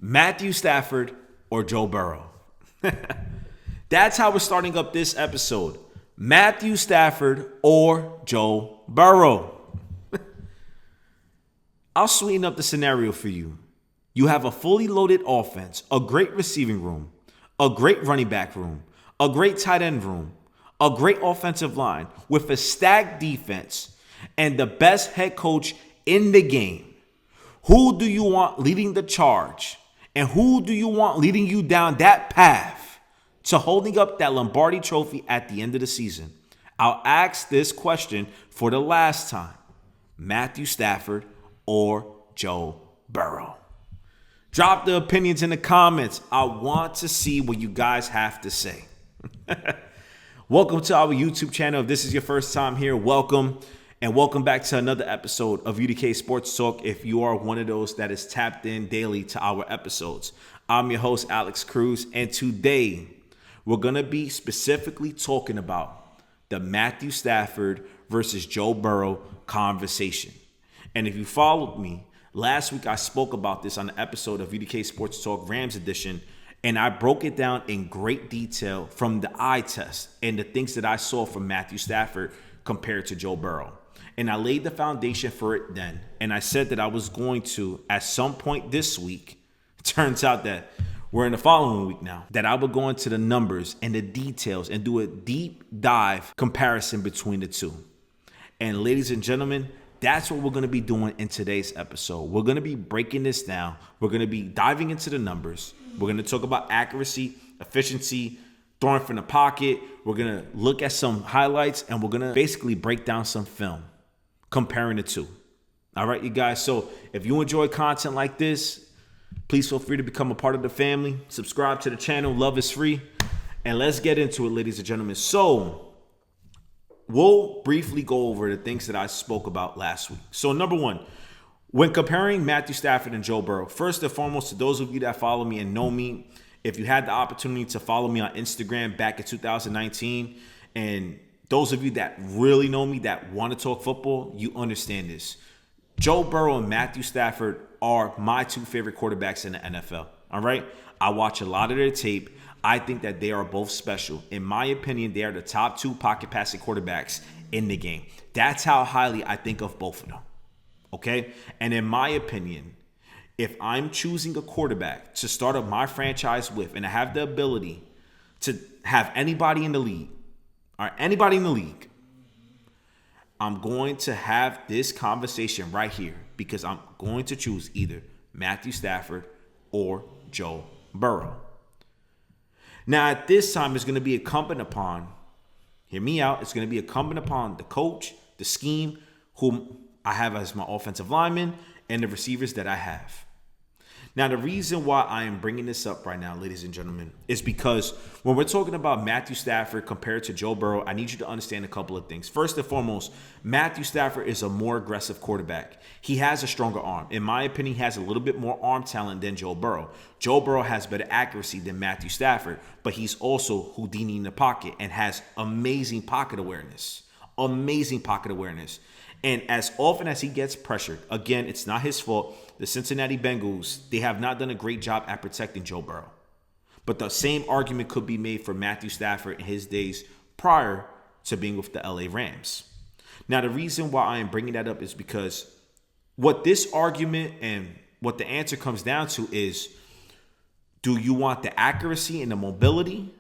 Matthew Stafford or Joe Burrow. That's how we're starting up this episode. Matthew Stafford or Joe Burrow. I'll sweeten up the scenario for you. You have a fully loaded offense, a great receiving room, a great running back room, a great tight end room, a great offensive line with a stacked defense, and the best head coach in the game. Who do you want leading the charge? And who do you want leading you down that path to holding up that Lombardi trophy at the end of the season? I'll ask this question for the last time. Matthew Stafford or Joe Burrow? Drop the opinions in the comments. I want to see what you guys have to say. Welcome to our YouTube channel. If this is your first time here, welcome. And welcome back to another episode of UDK Sports Talk if you are one of those that is tapped in daily to our episodes. I'm your host, Alex Cruz, and today we're going to be specifically talking about the Matthew Stafford versus Joe Burrow conversation. And if you followed me, last week I spoke about this on the episode of UDK Sports Talk Rams Edition, and I broke it down in great detail from the eye test and the things that I saw from Matthew Stafford compared to Joe Burrow. And I laid the foundation for it then. And I said that I was going to, at some point this week, it turns out that we're in the following week now, that I would go into the numbers and the details and do a deep dive comparison between the two. And ladies and gentlemen, that's what we're going to be doing in today's episode. We're going to be breaking this down. We're going to be diving into the numbers. We're going to talk about accuracy, efficiency, throwing from the pocket. We're going to look at some highlights, and we're going to basically break down some film comparing the two. All right, you guys. So if you enjoy content like this, please feel free to become a part of the family. Subscribe to the channel. Love is free. And let's get into it, ladies and gentlemen. So we'll briefly go over the things that I spoke about last week. So number one, when comparing Matthew Stafford and Joe Burrow, first and foremost, to those of you that follow me and know me, if you had the opportunity to follow me on Instagram back in 2019, and those of you that really know me, that want to talk football, you understand this. Joe Burrow and Matthew Stafford are my two favorite quarterbacks in the NFL. All right? I watch a lot of their tape. I think that they are both special. In my opinion, they are the top two pocket passing quarterbacks in the game. That's how highly I think of both of them. Okay? And in my opinion, if I'm choosing a quarterback to start up my franchise with, and I have the ability to have anybody in the league, I'm going to have this conversation right here because I'm going to choose either Matthew Stafford or Joe Burrow. Now, at this time, it's going to be incumbent upon, hear me out, it's going to be incumbent upon the coach, the scheme, whom I have as my offensive lineman, and the receivers that I have. Now, the reason why I am bringing this up right now, ladies and gentlemen, is because when we're talking about Matthew Stafford compared to Joe Burrow, I need you to understand a couple of things. First and foremost, Matthew Stafford is a more aggressive quarterback. He has a stronger arm. In my opinion, he has a little bit more arm talent than Joe Burrow. Joe Burrow has better accuracy than Matthew Stafford, but he's also Houdini in the pocket and has amazing pocket awareness. And as often as he gets pressured, again, it's not his fault. The Cincinnati Bengals, they have not done a great job at protecting Joe Burrow. But the same argument could be made for Matthew Stafford in his days prior to being with the LA Rams. Now, the reason why I am bringing that up is because what this argument and what the answer comes down to is, do you want the accuracy and the mobility,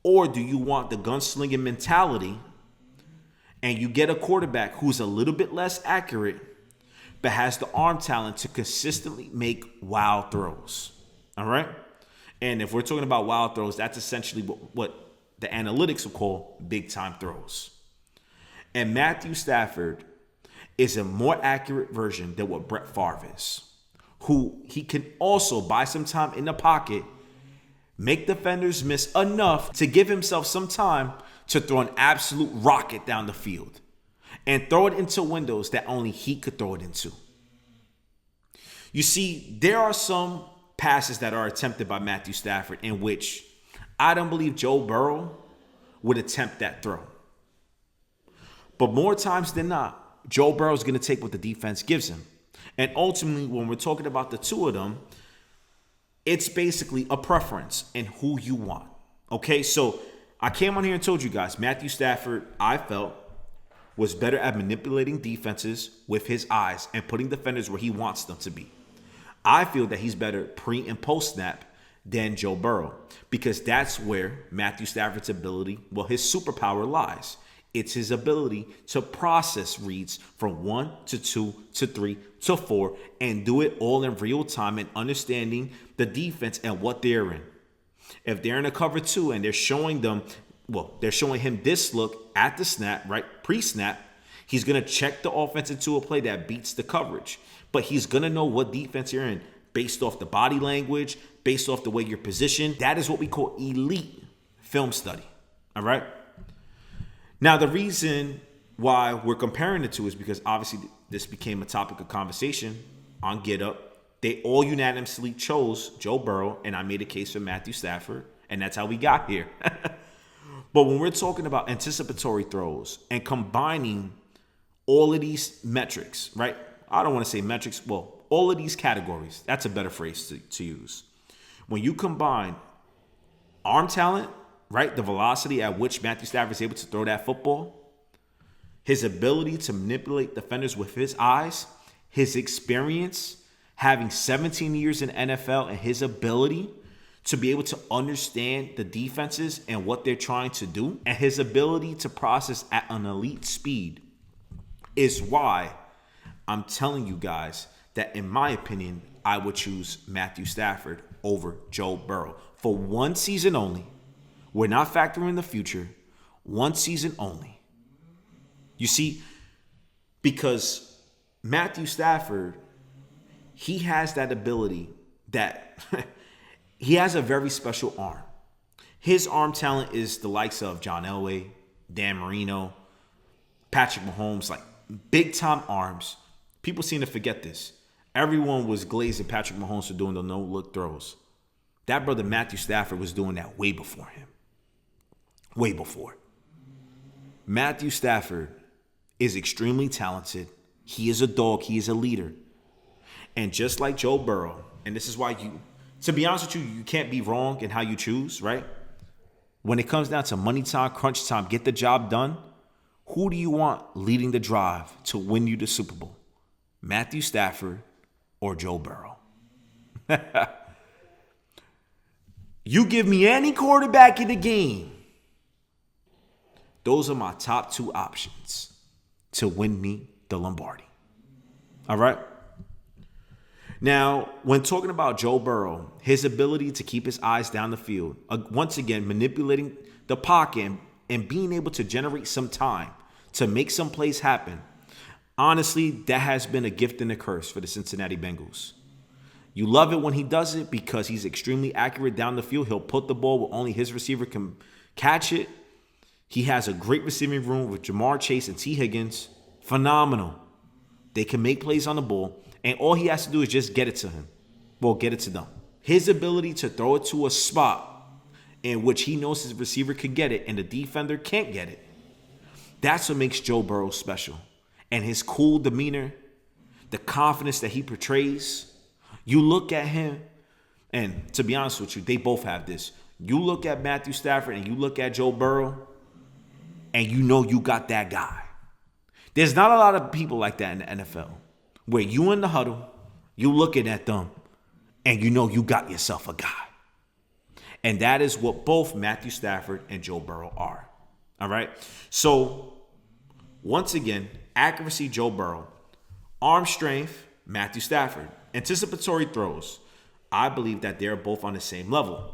or do you want the gunslinging mentality? And you get a quarterback who's a little bit less accurate, but has the arm talent to consistently make wild throws. All right? And if we're talking about wild throws, that's essentially what the analytics will call big-time throws. And Matthew Stafford is a more accurate version than what Brett Favre is, who he can also, buy some time in the pocket, make defenders miss enough to give himself some time to throw an absolute rocket down the field and throw it into windows that only he could throw it into. You see, there are some passes that are attempted by Matthew Stafford in which I don't believe Joe Burrow would attempt that throw. But more times than not, Joe Burrow is going to take what the defense gives him. And ultimately, when we're talking about the two of them, It's basically a preference in who you want. Okay, so I came on here and told you guys, Matthew Stafford, I felt, was better at manipulating defenses with his eyes and putting defenders where he wants them to be. I feel that he's better pre and post snap than Joe Burrow, because that's where Matthew Stafford's ability, well, his superpower lies. It's his ability to process reads from 1 to 2 to 3 to 4 and do it all in real time and understanding the defense and what they're in. If they're in a cover 2 and they're showing him this look at the snap, right? Pre-snap, he's going to check the offense into a play that beats the coverage. But he's going to know what defense you're in based off the body language, based off the way you're positioned. That is what we call elite film study. All right? Now, the reason why we're comparing the two is because obviously this became a topic of conversation on Get Up. They all unanimously chose Joe Burrow, and I made a case for Matthew Stafford, and that's how we got here. But when we're talking about anticipatory throws and combining all of these metrics, right? I don't want to say metrics, well, all of these categories, that's a better phrase to use. When you combine arm talent, right? The velocity at which Matthew Stafford is able to throw that football, his ability to manipulate defenders with his eyes, his experience, having 17 years in NFL, and his ability to be able to understand the defenses and what they're trying to do, and his ability to process at an elite speed is why I'm telling you guys that, in my opinion, I would choose Matthew Stafford over Joe Burrow for one season only. We're not factoring the future. One season only. You see, because Matthew Stafford, he has that ability that he has a very special arm. His arm talent is the likes of John Elway, Dan Marino, Patrick Mahomes, like big time arms. People seem to forget this. Everyone was glazing Patrick Mahomes for doing the no-look throws. That brother Matthew Stafford was doing that way before him. Way before. Matthew Stafford is extremely talented. He is a dog. He is a leader. And just like Joe Burrow, and this is why to be honest with you, you can't be wrong in how you choose, right? When it comes down to money time, crunch time, get the job done, who do you want leading the drive to win you the Super Bowl? Matthew Stafford or Joe Burrow? You give me any quarterback in the game. Those are my top two options to win me the Lombardi. All right? Now, when talking about Joe Burrow, his ability to keep his eyes down the field, once again, manipulating the pocket and being able to generate some time to make some plays happen, honestly, that has been a gift and a curse for the Cincinnati Bengals. You love it when he does it because he's extremely accurate down the field. He'll put the ball where only his receiver can catch it. He has a great receiving room with Jamar Chase and T. Higgins. Phenomenal. They can make plays on the ball, and all he has to do is just get it to him. Well, get it to them. His ability to throw it to a spot in which he knows his receiver can get it and the defender can't get it. That's what makes Joe Burrow special. And his cool demeanor, the confidence that he portrays. You look at him, and to be honest with you, they both have this. You look at Matthew Stafford and you look at Joe Burrow, and you know you got that guy. There's not a lot of people like that in the NFL, where you in the huddle, you looking at them, and you know you got yourself a guy. And that is what both Matthew Stafford and Joe Burrow are. All right? So, once again, accuracy, Joe Burrow. Arm strength, Matthew Stafford. Anticipatory throws, I believe that they're both on the same level.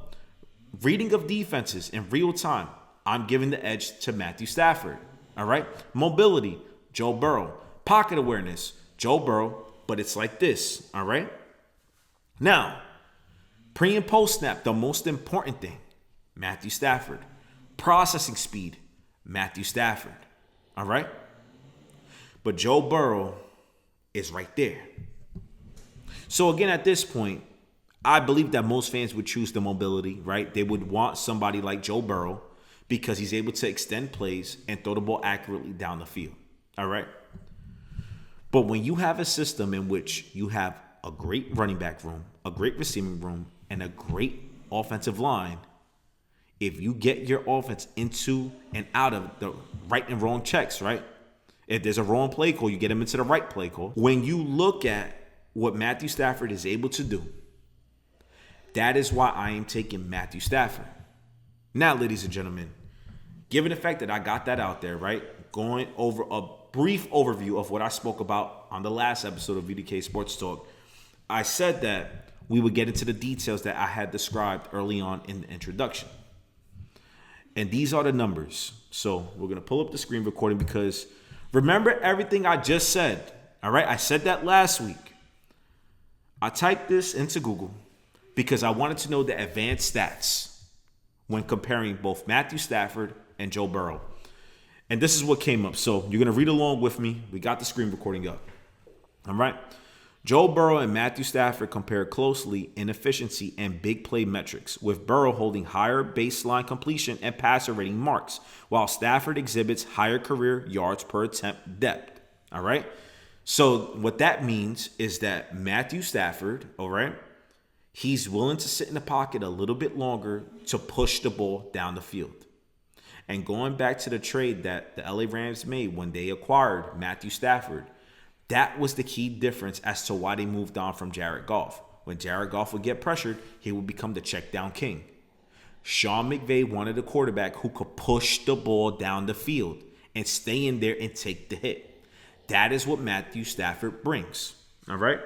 Reading of defenses in real time, I'm giving the edge to Matthew Stafford. All right? Mobility, Joe Burrow. Pocket awareness, Joe Burrow, but it's like this. All right? Now, pre and post snap, the most important thing, Matthew Stafford. Processing speed, Matthew Stafford. All right? But Joe Burrow is right there. So again, at this point, I believe that most fans would choose the mobility, right? They would want somebody like Joe Burrow because he's able to extend plays and throw the ball accurately down the field. All right? But when you have a system in which you have a great running back room, a great receiving room, and a great offensive line, if you get your offense into and out of the right and wrong checks, right? If there's a wrong play call, you get them into the right play call. When you look at what Matthew Stafford is able to do, that is why I am taking Matthew Stafford. Now, ladies and gentlemen, given the fact that I got that out there, right? Going over a brief overview of what I spoke about on the last episode of VDK Sports Talk, I said that we would get into the details that I had described early on in the introduction. And these are the numbers. So we're going to pull up the screen recording because remember everything I just said. All right. I said that last week. I typed this into Google because I wanted to know the advanced stats when comparing both Matthew Stafford and Joe Burrow. And this is what came up. So you're going to read along with me. We got the screen recording up. All right. Joe Burrow and Matthew Stafford compare closely in efficiency and big play metrics, with Burrow holding higher baseline completion and passer rating marks, while Stafford exhibits higher career yards per attempt depth. All right. So what that means is that Matthew Stafford, all right, he's willing to sit in the pocket a little bit longer to push the ball down the field. And going back to the trade that the LA Rams made when they acquired Matthew Stafford, that was the key difference as to why they moved on from Jared Goff. When Jared Goff would get pressured, he would become the check down king. Sean McVay wanted a quarterback who could push the ball down the field and stay in there and take the hit. That is what Matthew Stafford brings. All right.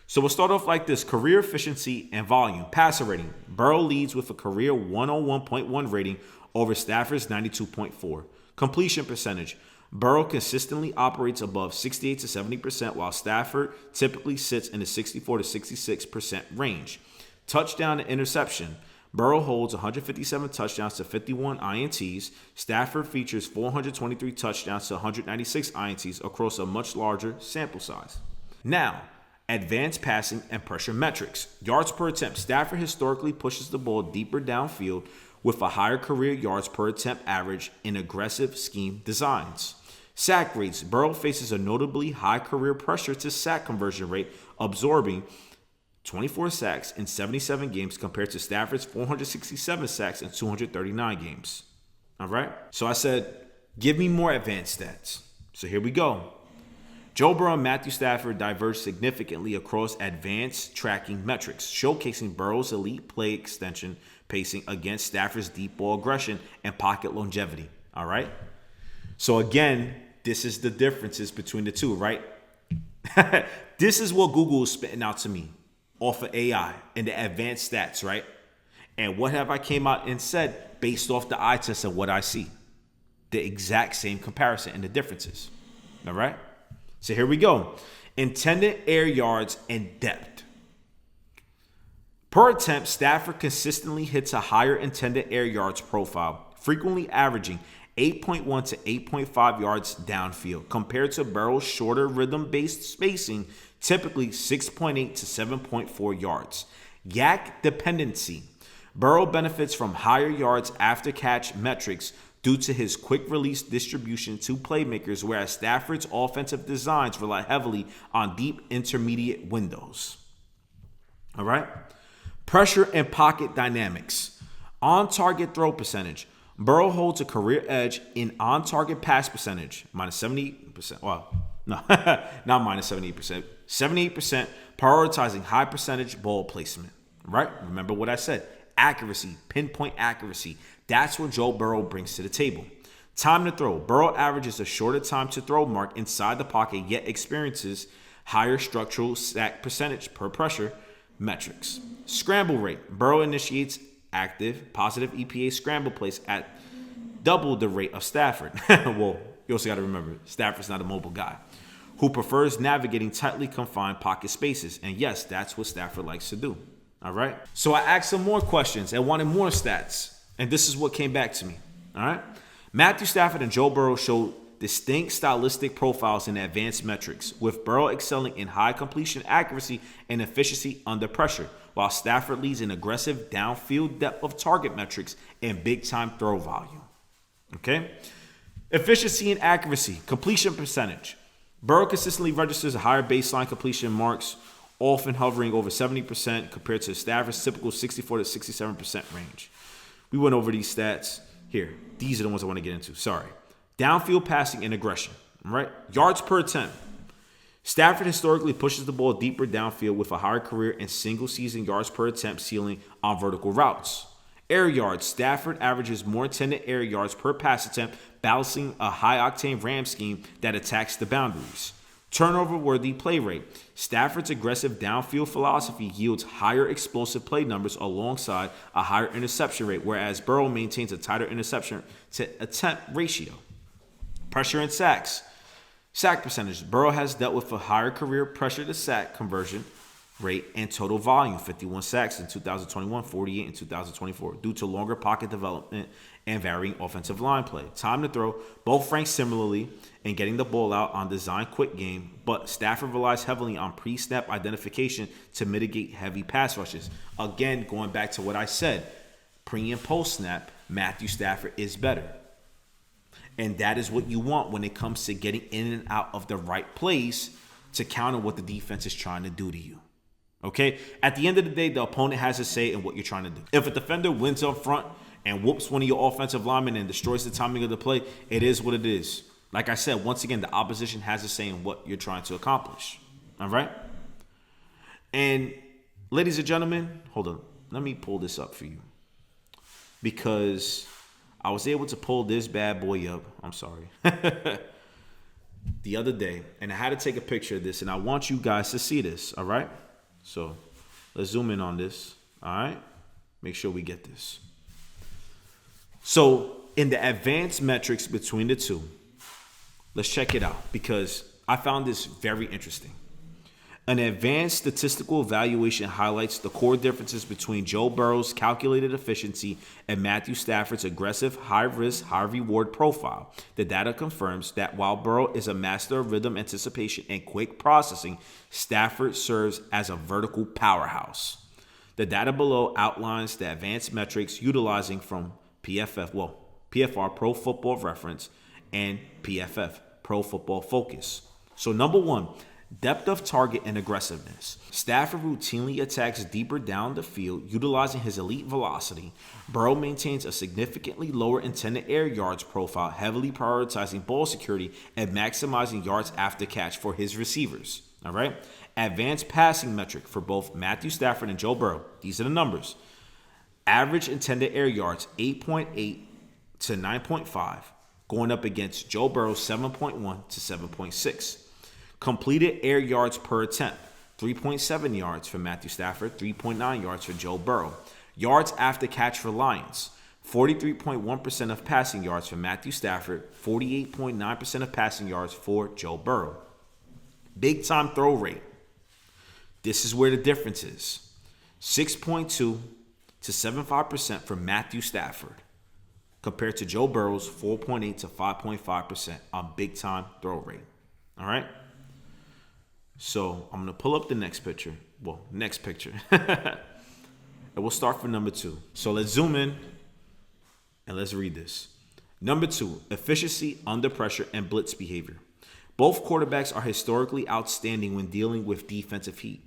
So we'll start off like this. Career efficiency and volume. Passer rating. Burrow leads with a career 101.1 rating over Stafford's 92.4. Completion percentage. Burrow consistently operates above 68 to 70%, while Stafford typically sits in the 64 to 66% range. Touchdown to interception. Burrow holds 157 touchdowns to 51 INTs. Stafford features 423 touchdowns to 196 INTs across a much larger sample size. Now, advanced passing and pressure metrics. Yards per attempt. Stafford historically pushes the ball deeper downfield with a higher career yards per attempt average in aggressive scheme designs. Sack rates. Burrow faces a notably high career pressure to sack conversion rate, absorbing 24 sacks in 77 games compared to Stafford's 467 sacks in 239 games. All right? So I said, give me more advanced stats. So here we go. Joe Burrow and Matthew Stafford diverge significantly across advanced tracking metrics, showcasing Burrow's elite play extension pacing against Stafford's deep ball aggression and pocket longevity. All right? So again, this is the differences between the two, right? This is what Google is spitting out to me off of AI and the advanced stats, right? And what have I came out and said based off the eye test of what I see? The exact same comparison and the differences. All right? So here we go. Intended air yards and depth. Per attempt, Stafford consistently hits a higher intended air yards profile, frequently averaging 8.1 to 8.5 yards downfield, compared to Burrow's shorter rhythm-based spacing, typically 6.8 to 7.4 yards. Yak dependency. Burrow benefits from higher yards after catch metrics due to his quick release distribution to playmakers, whereas Stafford's offensive designs rely heavily on deep intermediate windows. All right? Pressure and pocket dynamics. On-target throw percentage. Burrow holds a career edge in on-target pass percentage, minus 78%. Well, no, not minus 78%. 78%, prioritizing high percentage ball placement. Right? Remember what I said. Accuracy, pinpoint accuracy. That's what Joe Burrow brings to the table. Time to throw. Burrow averages a shorter time to throw mark inside the pocket, yet experiences higher structural sack percentage per pressure metrics. Scramble rate. Burrow initiates active, positive EPA scramble plays at double the rate of Stafford. Well, you also got to remember, Stafford's not a mobile guy who prefers navigating tightly confined pocket spaces. And yes, that's what Stafford likes to do. All right. So I asked some more questions and wanted more stats. And this is what came back to me. All right. Matthew Stafford and Joe Burrow showed distinct stylistic profiles in advanced metrics, with Burrow excelling in high completion accuracy and efficiency under pressure, while Stafford leads in aggressive downfield depth of target metrics and big-time throw volume. Okay? Efficiency and accuracy, completion percentage. Burrow consistently registers higher baseline completion marks often hovering over 70% compared to Stafford's typical 64 to 67% range. We went over these stats. Here, these are the ones I want to get into. Sorry. Downfield passing and aggression. All right. Yards per attempt. Stafford historically pushes the ball deeper downfield with a higher career and single-season yards per attempt ceiling on vertical routes. Air yards. Stafford averages more intended air yards per pass attempt, balancing a high-octane Ram scheme that attacks the boundaries. Turnover-worthy play rate. Stafford's aggressive downfield philosophy yields higher explosive play numbers alongside a higher interception rate, whereas Burrow maintains a tighter interception to attempt ratio. Pressure and sacks. Sack percentage. Burrow has dealt with a higher career pressure to sack conversion rate and total volume, 51 sacks in 2021, 48 in 2024, due to longer pocket development and varying offensive line play. Time to throw. Both rank similarly in getting the ball out on design quick game, but Stafford relies heavily on pre-snap identification to mitigate heavy pass rushes. Again, going back to what I said, pre and post snap, Matthew Stafford is better. And that is what you want when it comes to getting in and out of the right place to counter what the defense is trying to do to you. Okay? At the end of the day, the opponent has a say in what you're trying to do. If a defender wins up front and whoops one of your offensive linemen and destroys the timing of the play, it is what it is. Like I said, once again, the opposition has a say in what you're trying to accomplish. All right? And ladies and gentlemen, hold on. Let me pull this up for you. Because I was able to pull this bad boy up. I'm sorry. The other day. And I had to take a picture of this. And I want you guys to see this. All right? So let's zoom in on this. All right? Make sure we get this. So in the advanced metrics between the two, let's check it out because I found this very interesting. An advanced statistical evaluation highlights the core differences between Joe Burrow's calculated efficiency and Matthew Stafford's aggressive, high-risk, high-reward profile. The data confirms that while Burrow is a master of rhythm anticipation and quick processing, Stafford serves as a vertical powerhouse. The data below outlines the advanced metrics utilizing from PFR, Pro Football Reference, and PFF, Pro Football Focus. So number one, depth of target and aggressiveness. Stafford routinely attacks deeper down the field, utilizing his elite velocity. Burrow maintains a significantly lower intended air yards profile, heavily prioritizing ball security and maximizing yards after catch for his receivers. All right. Advanced passing metric for both Matthew Stafford and Joe Burrow. These are the numbers. Average intended air yards 8.8 to 9.5, going up against Joe Burrow's 7.1 to 7.6. Completed air yards per attempt, 3.7 yards for Matthew Stafford, 3.9 yards for Joe Burrow. Yards after catch reliance, 43.1% of passing yards for Matthew Stafford, 48.9% of passing yards for Joe Burrow. Big time throw rate. This is where the difference is. 6.2 to 7.5% for Matthew Stafford compared to Joe Burrow's 4.8 to 5.5% on big time throw rate. All right? So I'm going to pull up the next picture. Well, next picture. And we'll start from number 2. So let's zoom in and let's read this. Number 2, efficiency under pressure and blitz behavior. Both quarterbacks are historically outstanding when dealing with defensive heat,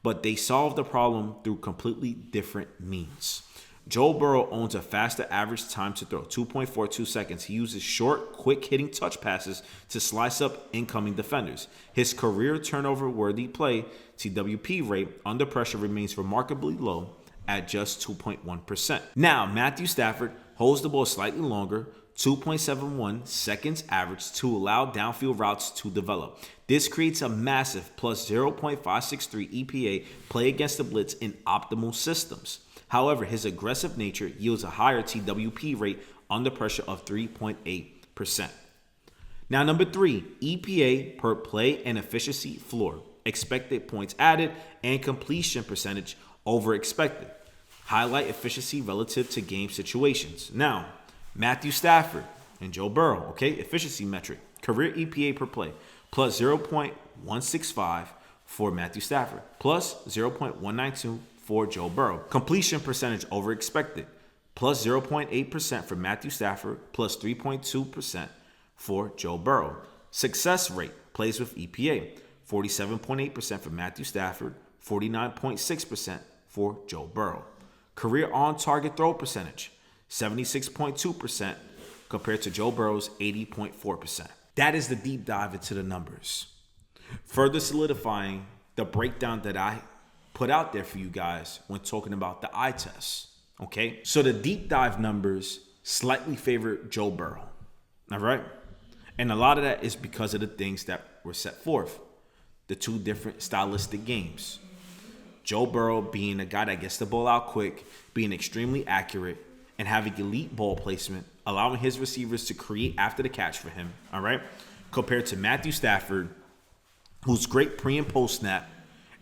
but they solve the problem through completely different means. Joe Burrow owns a faster average time to throw, 2.42 seconds. He uses short, quick-hitting touch passes to slice up incoming defenders. His career turnover-worthy play, TWP rate, under pressure remains remarkably low at just 2.1%. Now, Matthew Stafford holds the ball slightly longer, 2.71 seconds average, to allow downfield routes to develop. This creates a massive plus 0.563 EPA play against the blitz in optimal systems. However, his aggressive nature yields a higher TWP rate under pressure of 3.8%. Now, number 3, EPA per play and efficiency floor. Expected points added and completion percentage over expected. Highlight efficiency relative to game situations. Now, Matthew Stafford and Joe Burrow, okay, efficiency metric. Career EPA per play, plus 0.165 for Matthew Stafford, plus 0.192 for Joe Burrow. Completion percentage over expected, plus 0.8% for Matthew Stafford, plus 3.2% for Joe Burrow. Success rate, plays with EPA, 47.8% for Matthew Stafford, 49.6% for Joe Burrow. Career on-target throw percentage, 76.2% compared to Joe Burrow's 80.4%. That is the deep dive into the numbers. Further solidifying the breakdown that I put out there for you guys when talking about the eye test. Okay? So the deep dive numbers slightly favor Joe Burrow. All right? And a lot of that is because of the things that were set forth. The two different stylistic games. Joe Burrow being a guy that gets the ball out quick, being extremely accurate, and having elite ball placement, allowing his receivers to create after the catch for him, all right? Compared to Matthew Stafford, who's great pre and post snap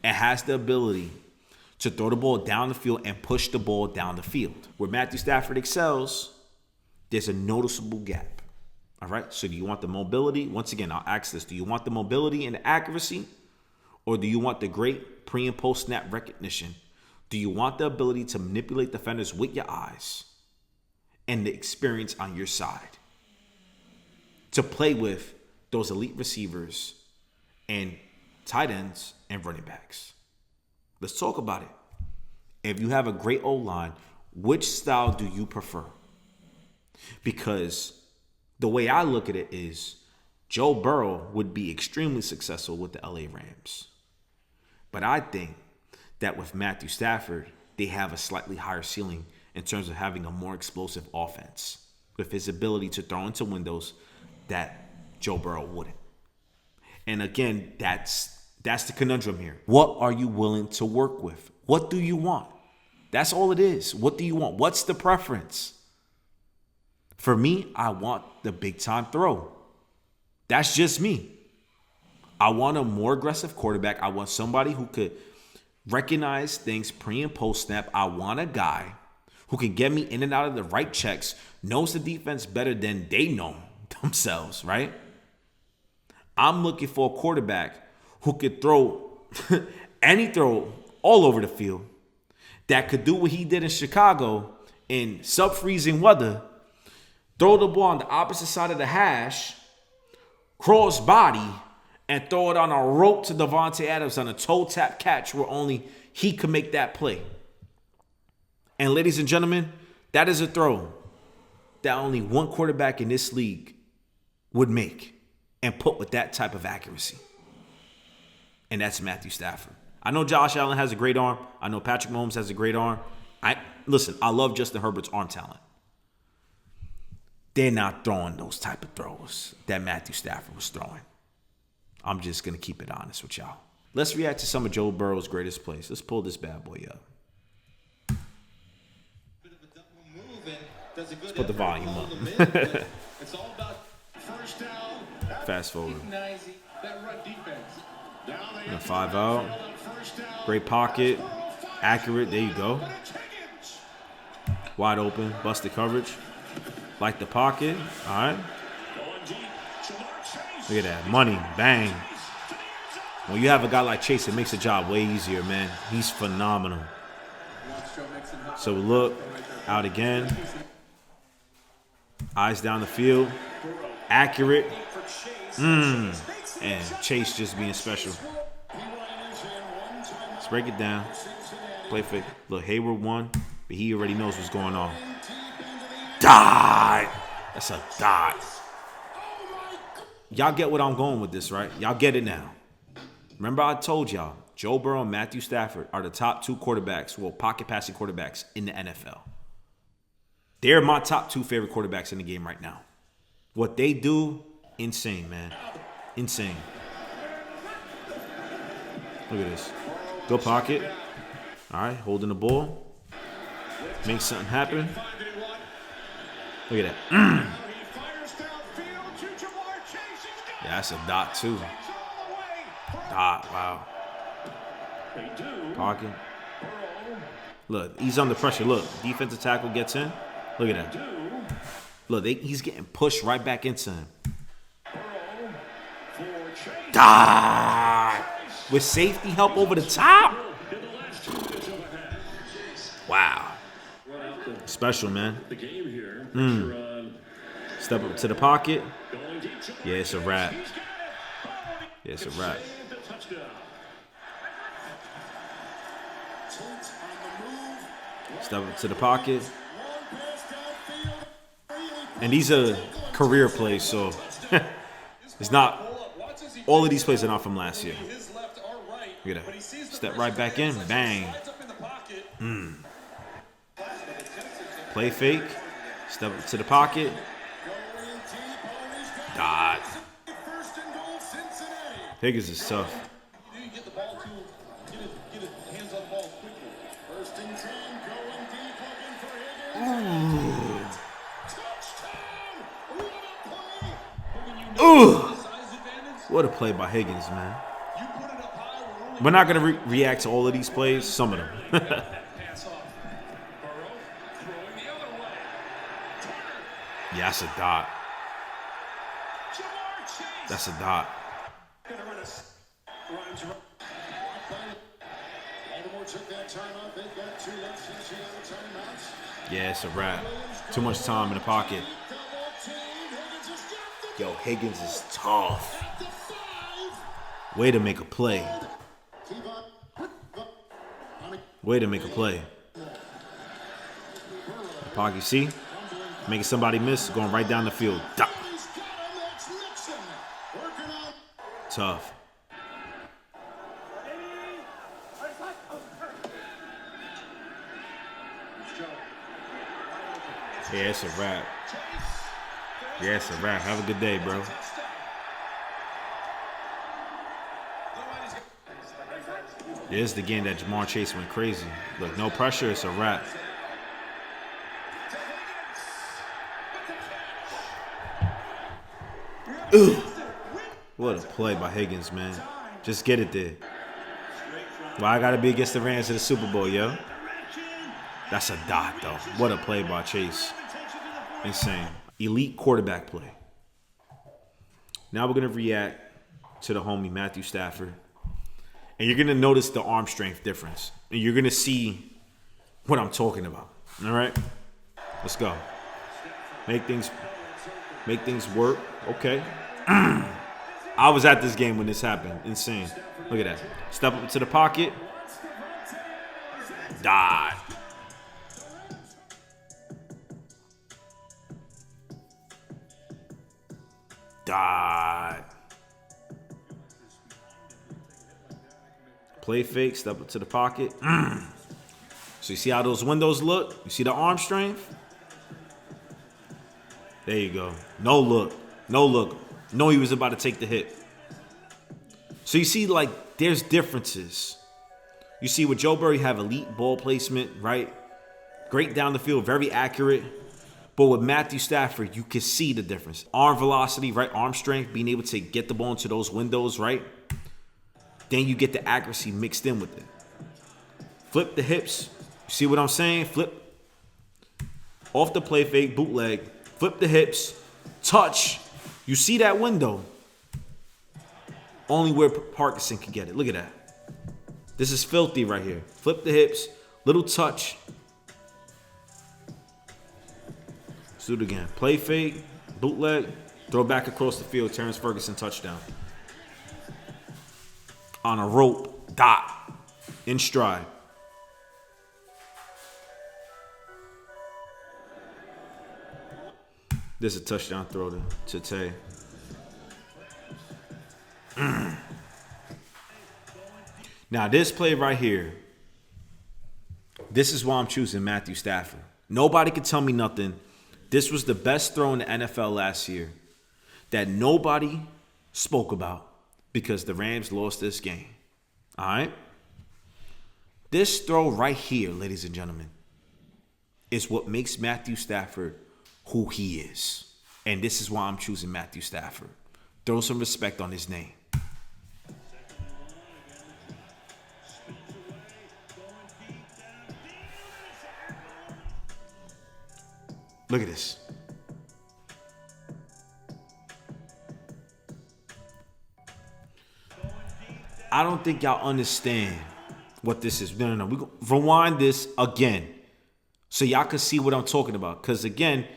and has the ability to throw the ball down the field and push the ball down the field. Where Matthew Stafford excels, there's a noticeable gap, all right? So do you want the mobility? Once again, I'll ask this. Do you want the mobility and the accuracy? Or do you want the great pre and post snap recognition? Do you want the ability to manipulate defenders with your eyes and the experience on your side to play with those elite receivers and tight ends and running backs? Let's talk about it. If you have a great O-line, which style do you prefer? Because the way I look at it is Joe Burrow would be extremely successful with the LA Rams. But I think that with Matthew Stafford, they have a slightly higher ceiling in terms of having a more explosive offense with his ability to throw into windows that Joe Burrow wouldn't. And again, that's the conundrum here. What are you willing to work with? What do you want? That's all it is. What do you want? What's the preference? For me, I want the big-time throw. That's just me. I want a more aggressive quarterback. I want somebody who could recognize things pre and post snap. I want a guy who can get me in and out of the right checks, knows the defense better than they know themselves, right? I'm looking for a quarterback who could throw any throw all over the field, that could do what he did in Chicago in sub-freezing weather, throw the ball on the opposite side of the hash, cross body, and throw it on a rope to Davante Adams on a toe tap catch where only he could make that play. And ladies and gentlemen, that is a throw that only one quarterback in this league would make and put with that type of accuracy. And that's Matthew Stafford. I know Josh Allen has a great arm. I know Patrick Mahomes has a great arm. I love Justin Herbert's arm talent. They're not throwing those type of throws that Matthew Stafford was throwing. I'm just going to keep it honest with y'all. Let's react to some of Joe Burrow's greatest plays. Let's pull this bad boy up. Let's put the volume up. Fast forward. 5 out. Great pocket. Accurate. There you go. Wide open. Busted coverage. Like the pocket. All right. Look at that. Money. Bang. When you have a guy like Chase, it makes the job way easier, man. He's phenomenal. So look. Out again. Eyes down the field. Accurate. And Chase just being special. Let's break it down. Play fake. Look, Hayward won, but he already knows what's going on. Dot. That's a dot. Y'all get what I'm going with this, right? Y'all get it now. Remember I told y'all, Joe Burrow and Matthew Stafford are the top two quarterbacks, well, pocket passing quarterbacks in the NFL. They're my top two favorite quarterbacks in the game right now. What they do, insane, man. Insane. Look at this. Good pocket. All right, holding the ball. Make something happen. Look at that. Yeah, that's a dot, too. Dot, wow. Pocket. Look, he's under pressure. Look, defensive tackle gets in. Look at that. Look, he's getting pushed right back into him. Dot! With safety help over the top. Wow. Special, man. Step up to the pocket. Yeah, it's a wrap. Yeah, it's a wrap. Step up to the pocket. And these are career plays, so it's not. All of these plays are not from last year. Look at that. Step right back in. Bang. Play fake. Step up to the pocket. Dot. Higgins is tough. Ooh. What a play by Higgins, man. We're not going to react to all of these plays. Some of them. Yeah, that's a dot. That's a dot. Yeah, it's a wrap. Too much time in the pocket. Yo, Higgins is tough. Way to make a play. Way to make a play. The pocket, see? Making somebody miss, going right down the field. Duh. Tough. Yeah, it's a wrap. Yeah, it's a wrap. Have a good day, bro. This is the game that Jamar Chase went crazy. Look, no pressure. It's a wrap. Ooh. What a play by Higgins, man. Just get it there. Well, I got to be against the Rams in the Super Bowl, yo. That's a dot, though. What a play by Chase. Insane. Elite quarterback play. Now we're going to react to the homie Matthew Stafford. And you're going to notice the arm strength difference. And you're going to see what I'm talking about. All right? Let's go. Make things work. Okay. I was at this game when this happened. Insane. Look at that. Step up to the pocket. Dot. Dot. Play fake. Step up to the pocket. So you see how those windows look? You see the arm strength? There you go. No look. No look. No, he was about to take the hit. So you see, like, there's differences. You see, with Joe Burrow, you have elite ball placement, right? Great down the field, very accurate. But with Matthew Stafford, you can see the difference. Arm velocity, right? Arm strength, being able to get the ball into those windows, right? Then you get the accuracy mixed in with it. Flip the hips. You see what I'm saying? Flip. Off the play fake, bootleg. Flip the hips. Touch. You see that window. Only where Parkinson can get it. Look at that. This is filthy right here. Flip the hips. Little touch. Let's do it again. Play fake. Bootleg. Throw back across the field. Terrence Ferguson touchdown. On a rope. Dot. In stride. This is a touchdown throw to Tay. Now, this play right here, this is why I'm choosing Matthew Stafford. Nobody can tell me nothing. This was the best throw in the NFL last year that nobody spoke about because the Rams lost this game. All right? This throw right here, ladies and gentlemen, is what makes Matthew Stafford who he is. And this is why I'm choosing Matthew Stafford. Throw some respect on his name. Look at this. I don't think y'all understand what this is. No. We're going to rewind this again so y'all can see what I'm talking about. Because, again,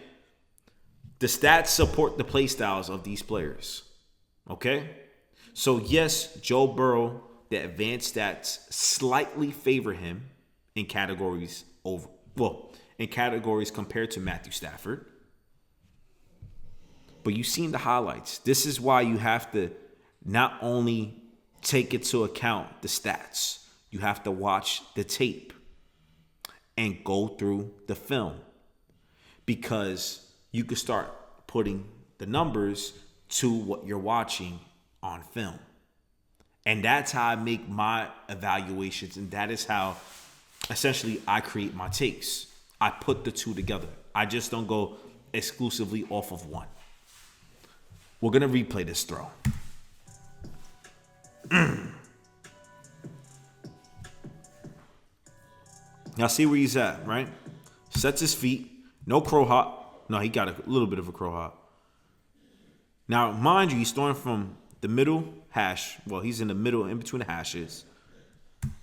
the stats support the play styles of these players. Okay? So, yes, Joe Burrow, the advanced stats slightly favor him in categories Well, in categories compared to Matthew Stafford. But you've seen the highlights. This is why you have to not only take into account the stats, you have to watch the tape and go through the film, because you can start putting the numbers to what you're watching on film. And that's how I make my evaluations, and that is how essentially I create my takes. I put the two together. I just don't go exclusively off of one. We're going to replay this throw. Now see where he's at, right? Sets his feet. No crow hop. No, he got a little bit of a crow hop. Now, mind you, he's throwing from the middle hash. Well, he's in the middle, in between the hashes.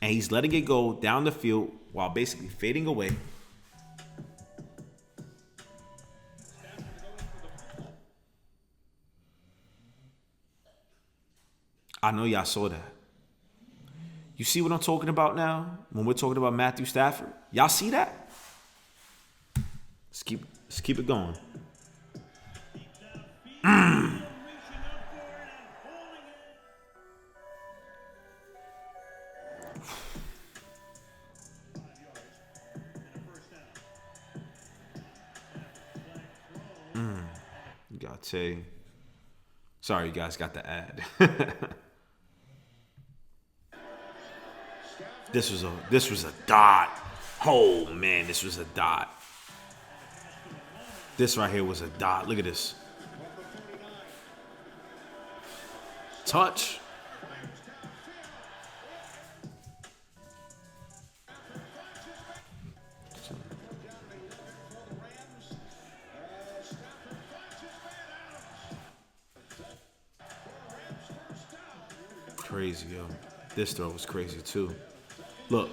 And he's letting it go down the field while basically fading away. I know y'all saw that. You see what I'm talking about now? When we're talking about Matthew Stafford? Y'all see that? Let's keep it going. You gotta say, sorry, you guys got the ad. This was a dot. Oh man, this was a dot. This right here was a dot. Look at this. Touch. Crazy, yo. This throw was crazy too. Look,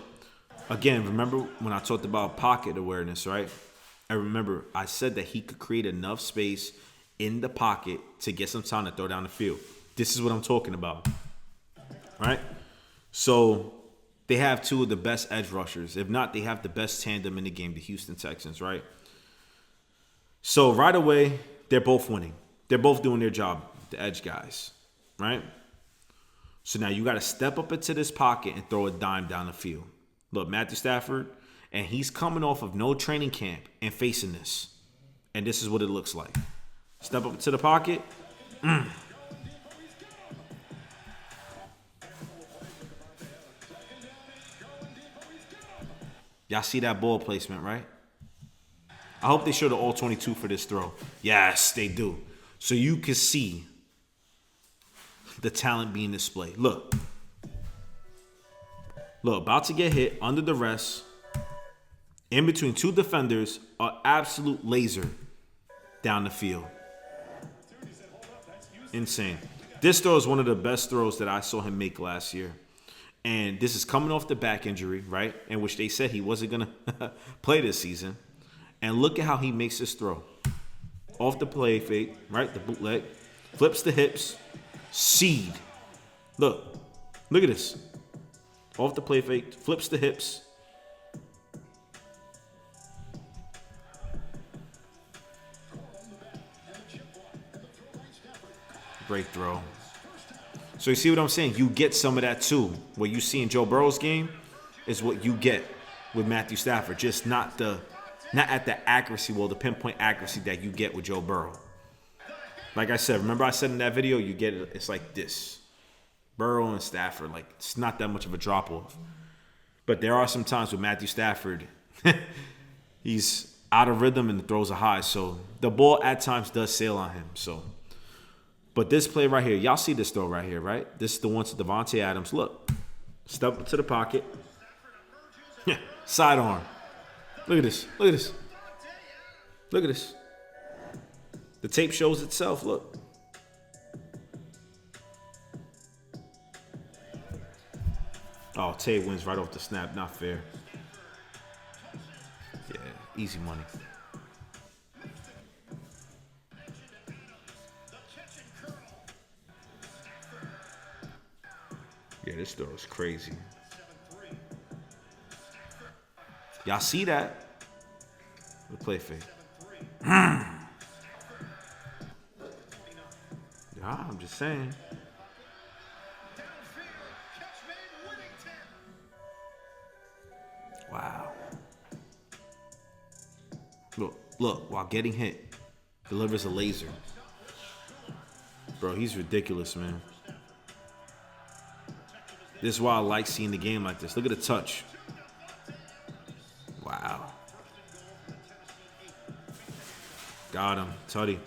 again, remember when I talked about pocket awareness, right? I remember I said that he could create enough space in the pocket to get some time to throw down the field. This is what I'm talking about, right? So they have two of the best edge rushers. If not, they have the best tandem in the game, the Houston Texans, right? So right away, they're both winning. They're both doing their job, the edge guys, right? So now you got to step up into this pocket and throw a dime down the field. Look, Matthew Stafford, and he's coming off of no training camp and facing this. And this is what it looks like. Step up into the pocket. Y'all see that ball placement, right? I hope they show the all 22 for this throw. Yes, they do. So you can see the talent being displayed. Look, about to get hit under the rest, in between two defenders, an absolute laser down the field. Insane. This throw is one of the best throws that I saw him make last year. And this is coming off the back injury, right? In which they said he wasn't going to play this season. And look at how he makes this throw. Off the play fake, right? The bootleg. Flips the hips. Seed. Look at this. Off the play fake, flips the hips. Great throw. So you see what I'm saying? You get some of that too. What you see in Joe Burrow's game is what you get with Matthew Stafford. Just not at the accuracy, the pinpoint accuracy that you get with Joe Burrow. Like I said, remember I said in that video, you get it, it's like this. Burrow and Stafford, like it's not that much of a drop-off. But there are some times with Matthew Stafford, he's out of rhythm and the throws are high. So the ball at times does sail on him. So, but this play right here, y'all see this throw right here, right? This is the one to Devontae Adams. Look, step into the pocket. Sidearm. Look at this. Look at this. Look at this. The tape shows itself. Look. Oh, Tay wins right off the snap. Not fair. Yeah, easy money. Yeah, this throw is crazy. Y'all see that? Good play fake. I'm just saying. Wow. Look, while getting hit, delivers a laser. Bro, he's ridiculous, man. This is why I like seeing the game like this. Look at the touch. Wow. Got him. Tutty.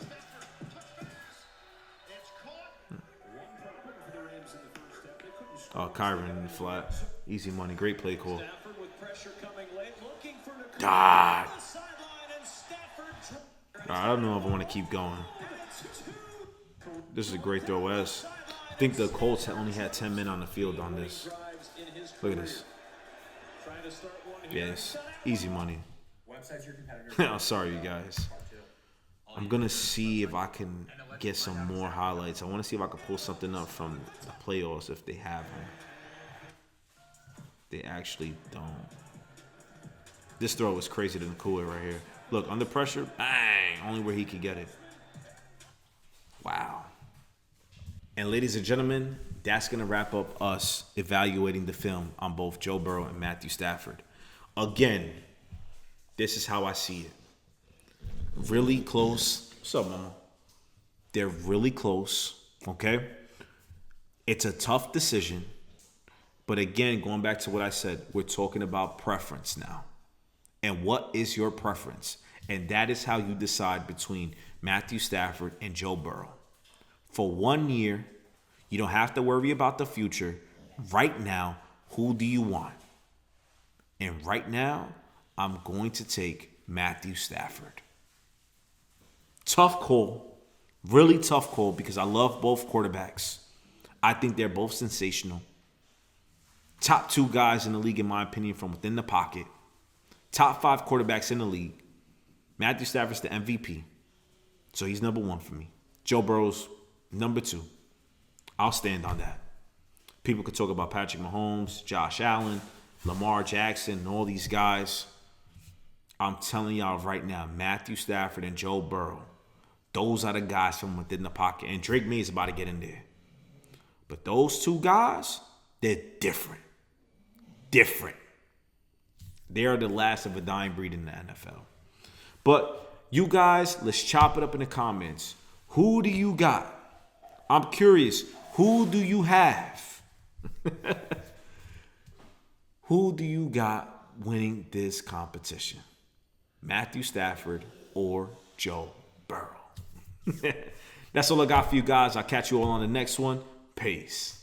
Oh, Kyron in the flat. Easy money. Great play call. God. I don't know if I want to keep going. This is a great throw, Wes. I think the Colts only had 10 men on the field on this. Look at this. Yes. Easy money. I'm sorry, you guys. I'm going to see if I can get some more highlights. I want to see if I can pull something up from the playoffs if they have them. They actually don't. This throw was crazier than the cooler right here. Look, under pressure, bang, only where he could get it. Wow. And ladies and gentlemen, that's going to wrap up us evaluating the film on both Joe Burrow and Matthew Stafford. Again, this is how I see it. Really close. What's up, mama? They're really close, okay? It's a tough decision. But again, going back to what I said, we're talking about preference now. And what is your preference? And that is how you decide between Matthew Stafford and Joe Burrow. For 1 year, you don't have to worry about the future. Right now, who do you want? And right now, I'm going to take Matthew Stafford. Tough call. Really tough call because I love both quarterbacks. I think they're both sensational. Top 2 guys in the league, in my opinion, from within the pocket. Top 5 quarterbacks in the league. Matthew Stafford's the MVP. So he's number 1 for me. Joe Burrow's number 2. I'll stand on that. People could talk about Patrick Mahomes, Josh Allen, Lamar Jackson, and all these guys. I'm telling y'all right now, Matthew Stafford and Joe Burrow, those are the guys from within the pocket. And Drake May is about to get in there. But those 2 guys, they're different. Different. They are the last of a dying breed in the NFL. But you guys, let's chop it up in the comments. Who do you got? I'm curious. Who do you have? Who do you got winning this competition? Matthew Stafford or Joe Burrow? That's all I got for you guys. I'll catch you all on the next one. Peace.